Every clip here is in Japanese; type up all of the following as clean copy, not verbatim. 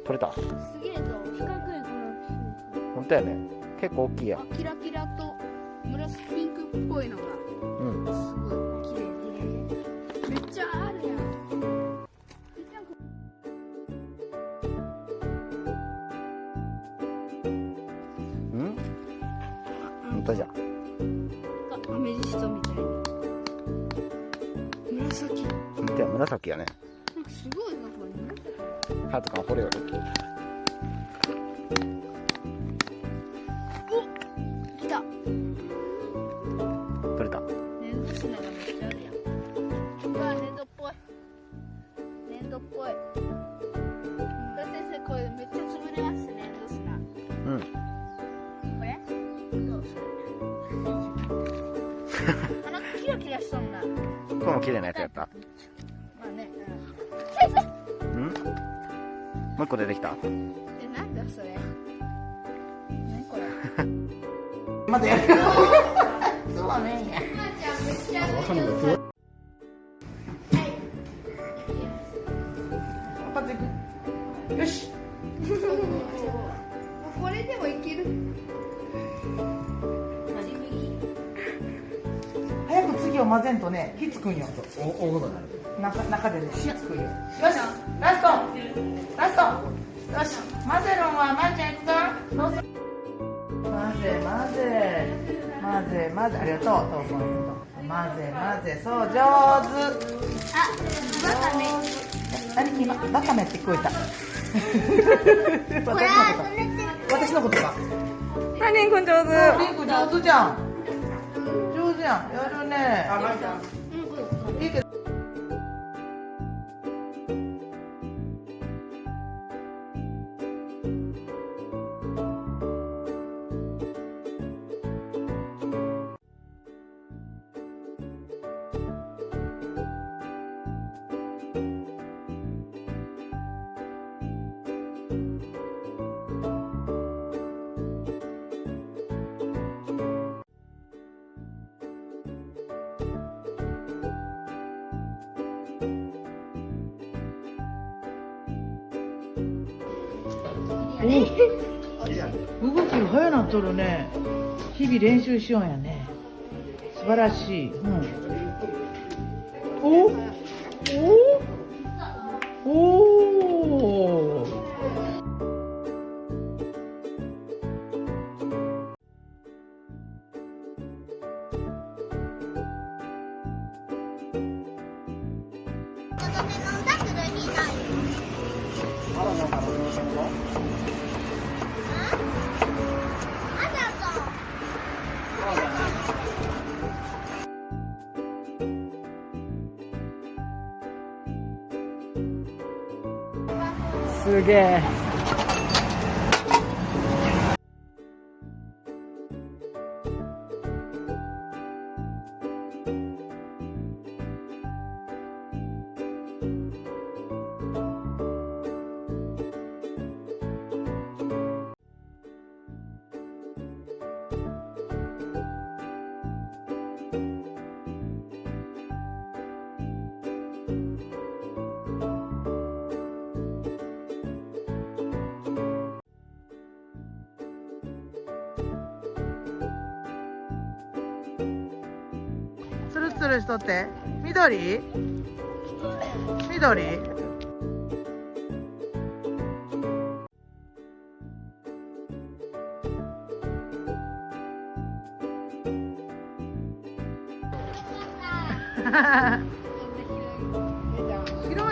取れた。すげえぞ。四角いこの。本当やね。結構大きいや。キラキラと紫ピンクっぽいのが。うん。すごい綺麗綺麗。めっちゃあるやん。うん。本当じゃ。アメジストみたいに。紫。本当や、紫やね。なんかすごいなこれ。ハートかこれより。お、来た。取れた。粘土砂がめっちゃあるやん。うわ、粘土っぽい。粘土っぽい。先生、これめっちゃ潰れますね、粘土砂。うん。これどうするなんかキラキラしそうな。これも綺麗なやつやった。まあね、うん。もう一個出てきた。なんだそれ。何これ。まだやる。そうね。まーちゃんめっちゃわかんない。パッといく。よし。これでもいける。早く次を混ぜんとね、火つくんよ。大ことになる。中でね、火つくんよ。よし、ラスト。よし、混ぜるんはまーちゃんいくか。混ぜ、ありがとう。混ぜ、そう、上手。あ、わかめ。何今、わかめって聞こえた。私のことか。あ、りんくん上手。リンク上手じゃん。やるね。いいけど。動きが早なっとるね。日々練習しようんやね。素晴らしい。うん。お。すげえ。ツルツルしとって。緑広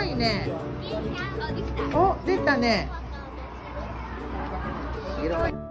いね。お、できたね。広い。